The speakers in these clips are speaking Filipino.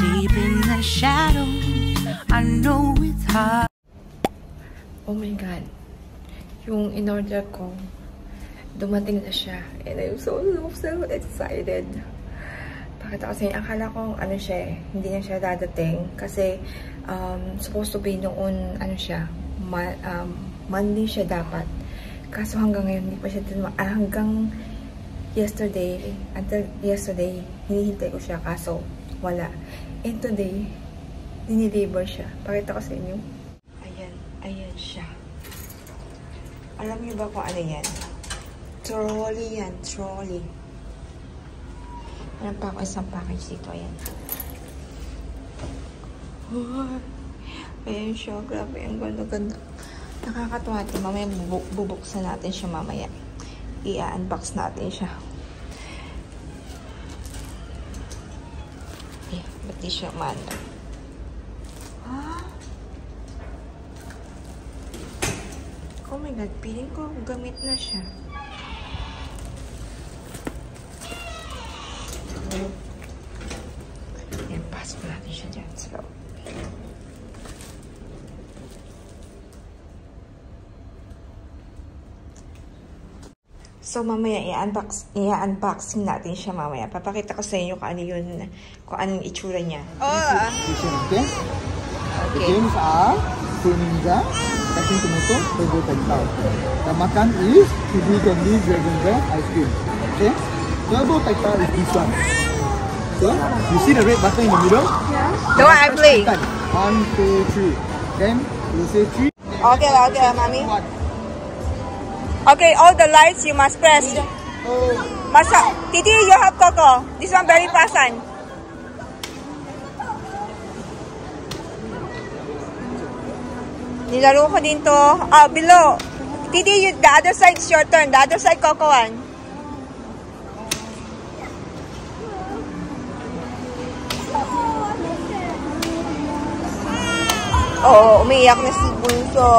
Deep in the shadows, I know it's hard. Oh my God. Yung in-order ko, dumating na siya. And I'm so excited. Pakita ko sa inyo. Akala ko, ano siya eh, hindi na siya dadating. Kasi, supposed to be noon, ano siya, Monday siya dapat. Kaso hanggang ngayon, hindi pa siya hanggang yesterday, until yesterday, hinihintay ko siya. Kaso, wala. And today, dinideliver siya. Pakita ko sa inyo. Ayan siya. Alam niyo ba kung ano yan? Trolley yan. Trolley. Ayan pa ako isang package dito. Ayan. Ayan siya. Grabe. Ang ganda-ganda. Nakakatuwa ito. Mamaya bubuksan natin siya mamaya. I-unbox natin siya. Ayan. Ba't di siya umanda? Oh my God, feeling ko gamit na siya. Ayan, pasok natin siya dyan sa loob. So, mamaya i-unboxing natin siya mamaya. Papakita ko sa inyo kung ano yun, kung anong itsura niya. Okay? The games are Ninja, cutting tomato, turbo tactile. The makan is chili candy, dragon bread, ice cream. Okay? Turbo tactile is this one. So, you see the red button in the middle? Yeah. The one I play. 1, 2, 3. Then, you say 3. Okay, mommy. Okay, all the lights you must press. Titi, you have Coco. This one very fast. Nilaro ko din to. Below. Titi, the other side is your turn. The other side, Coco, one. Oo, umiiyak na si Bunso.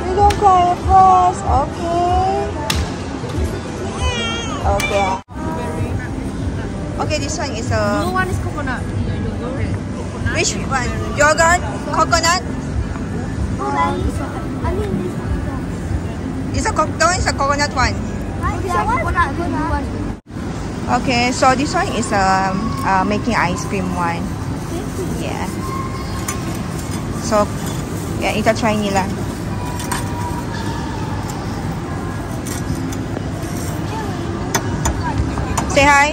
You don't cry fast. Okay. Okay. Okay, this one is a... Blue one is coconut. Yogurt. Coconut. Which one? Yogurt? Coconut? I mean this That one is a coconut one. coconut. Okay, so this one is making ice cream one. Yeah. So, yeah, ita try nila. Say hi.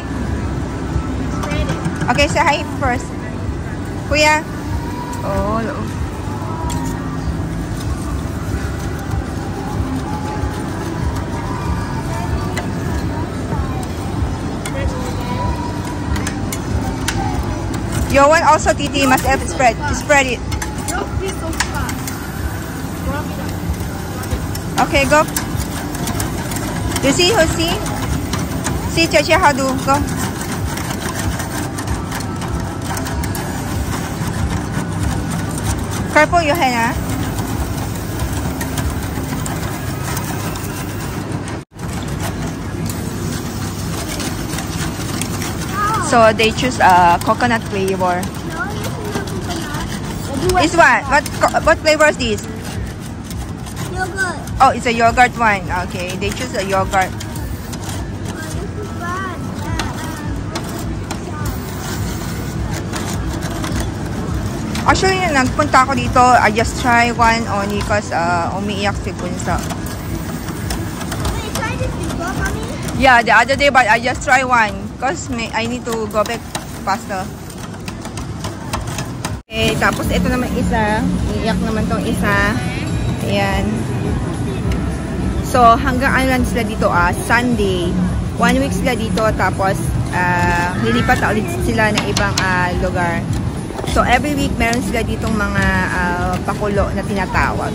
Okay, say hi first. Kuya. Oh, no. Your one also, Titi, must have spread it. Okay, go. You see, who see? See, Chachi, how do go? Careful your hand, ah. So they choose a coconut flavor. This one, what flavor is this? Yogurt. Oh, it's a yogurt one. Okay, they choose a yogurt. Actually, nagpunta ako dito. I just try one only because umiiyak si Bunso. Wait, try this before, mommy? Yeah, the other day, but I just try one because I need to go back faster. Okay, tapos ito naman isa. Iiyak naman tong isa. Ayan. So, hanggang ano lang sila dito, Sunday. 1 week sila dito, tapos lilipat na ulit sila ng ibang lugar. So, every week, meron sila ditong mga pakulo na tinatawag.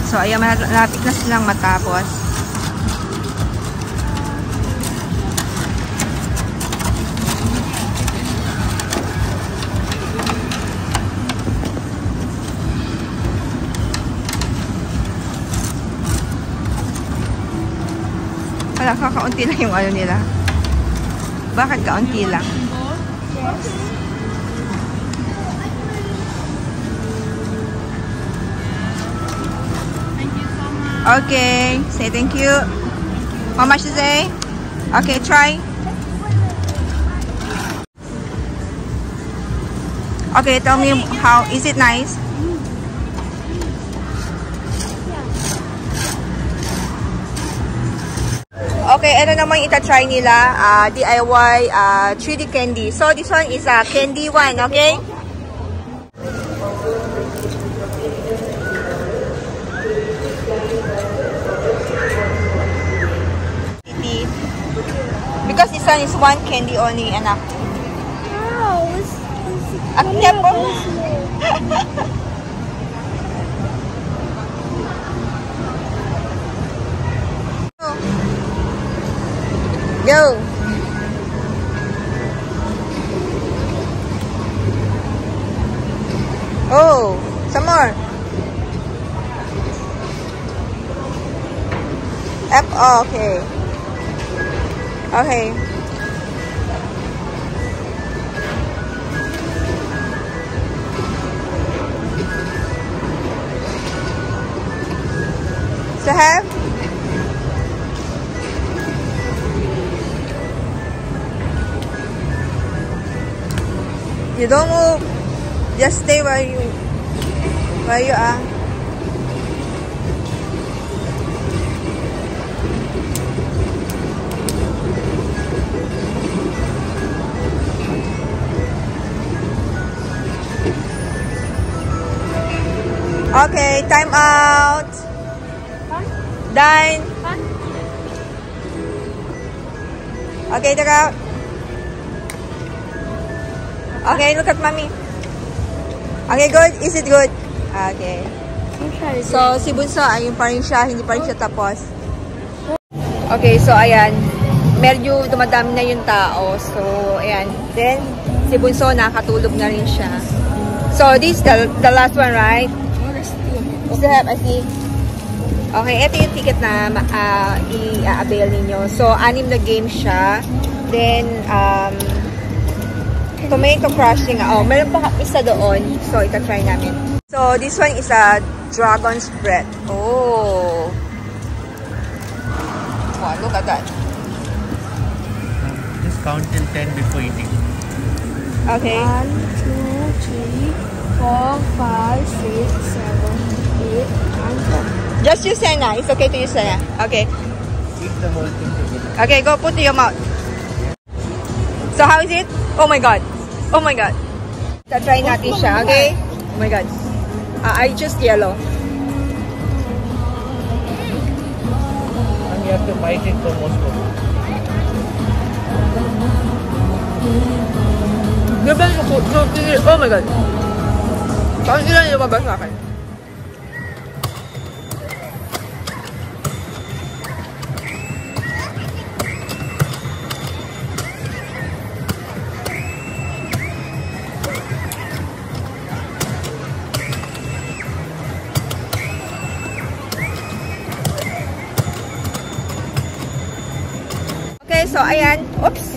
So, ayan, malapit na silang matapos. Wala, kakaunti lang yung ano nila. Bakit kaunti lang? Okay, say thank you. How much is it? Okay, try. Okay, tell me how, is it nice? Okay, ito naman yung ita-try nila, DIY 3D candy. So, this one is a candy one, okay? Because this one is one candy only, anak. Wow. At niya po. Go. Oh, some more. Oh, okay. Okay. So have. You don't move. Just stay where you are. Okay, time out. Done. Okay, take out. Okay, look at mommy. Okay, good. Is it good? Okay. So, si Bunso, ayun pa rin siya. Hindi pa rin siya tapos. Okay, so ayan. Medyo dumadami na yung tao. So, ayan. Then, si Bunso, nakatulog na rin siya. So, this is the last one, right? Still have, I see. Okay, ito yung ticket na i-avail ninyo. So, 6 na game siya. Then, tomato crushing. Oh, meron pa isa doon. So, ita-try namin. So, this one is a dragon's breath. Oh. Wow, look at that. Just count till 10 before eating. Okay. 1, 2, 3, 4, 5, 6, 7, 8, 9, 10. Just use Senna. It's okay to use Senna. Okay. Eat the whole thing together. Okay, go put to your mouth. So, how is it? Oh my God. Oh my God. Try natin siya, okay? Oh my God. I choose yellow. And you have to bite it for most of it. Gaban mo ko. Oh my God. Saan sila yung lumabas sa akin? Okay, so ayan. Oops.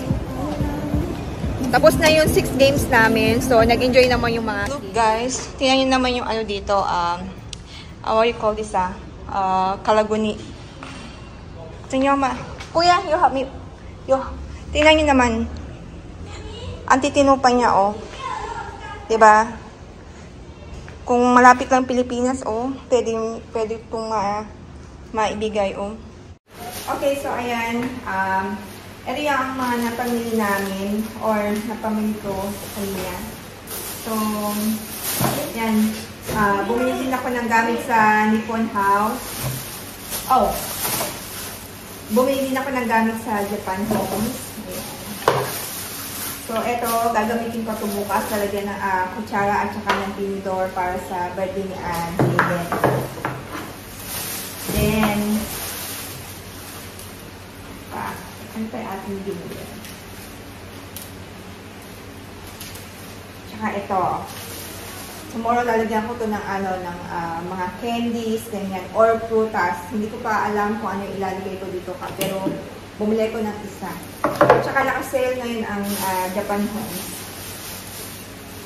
Tapos na yung 6 games namin. So, nag-enjoy naman yung mga... Look, guys. Tingnan nyo naman yung ano dito. What you call this, kalaguni. Tingnan nyo Kuya, you help me. Tingnan nyo naman. Ang titino pa niya, oh. Diba? Kung malapit lang Pilipinas, oh. Pwede itong maibigay, oh. Okay, so ayan. Ito yung mga napamili namin or napamili ko sa kanya. So, yan. Bumili din ako ng gamit sa Nippon House. Oh! Bumili din ako ng gamit sa Japan Homes. Ayan. So, ito, gagamitin ko ito bukas. Talagyan ng kutsara at saka ng tinidor para sa birthday ni David. Then, ano pa yung ating binili? Tsaka ito. Tomorrow lalagyan ko ito ng mga candies, ganyan, or prutas. Hindi ko pa alam kung ano yung ilalagay ko dito. Pero bumili ko ng isa. Tsaka naka-sale ngayon ang Japan Homes.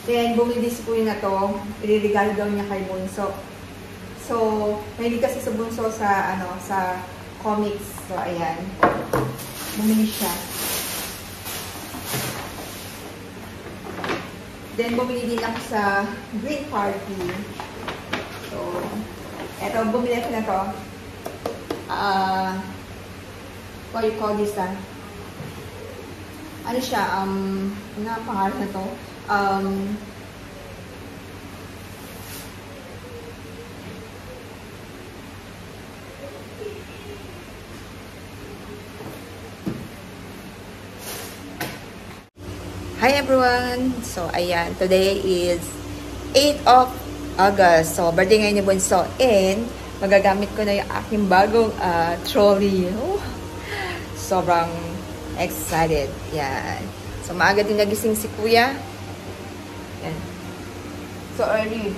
Then, bumili din si Kuya na to. Ililigalo daw niya kay Bunso. So, mahilig kasi sa Bunso sa, sa comics. So, ayan. Bumili siya. Then, bumili din ako sa Green Party. So, eto, bumili ako na to. What you call this, ano siya, ano ang pangalan na to? Hi everyone! So, ayan, today is 8th of August. So, birthday ngayon ni Bunso. And, magagamit ko na yung aking bagong trolley. Oh, sobrang excited. Yan. So, maaga din nagising si Kuya. Yan. So, early.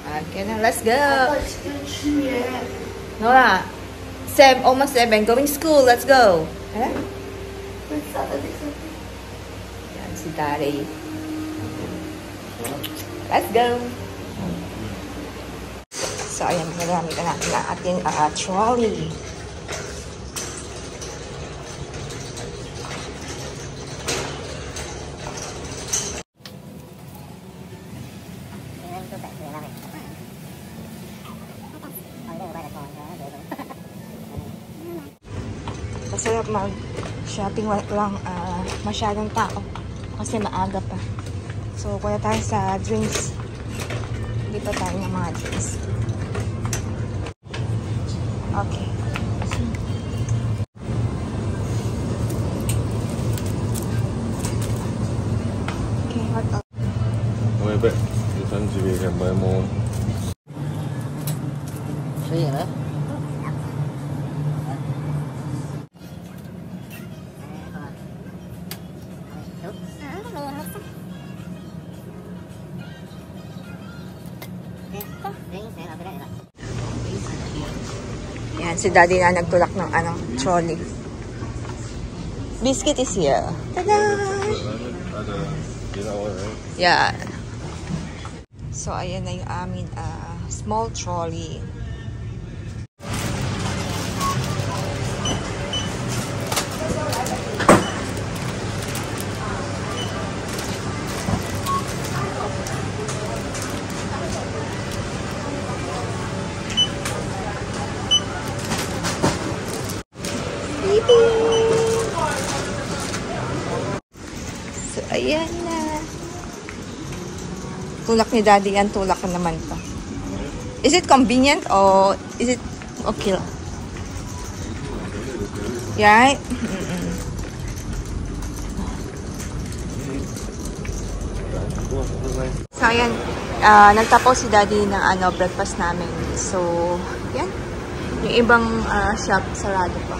Okay na, let's go! Nola, almost 7. Going school, let's go! Eh? Yan, si Daddy. Let's go! So, ayan, magagamit na natin ang ating trolley. Masarap mag-shopping, walang masyadong tao kasi maaga pa. So, kuya tayo sa drinks. Hindi pa tayo ng mga drinks. Okay. Okay, what else? 我也背，第三级别先买么？可以了。 Yan, si Daddy na nagtulak ng trolley. Biscuit is here. Tada! Yeah. So, ayan na yung amin small trolley. So, ayan na. Tulak ni Daddy yan. Tulak ka naman pa. Is it convenient or is it okay? Yeah? So, ayan. Nagtapos si Daddy ng breakfast namin. So, yan. Yung ibang shop sarado pa.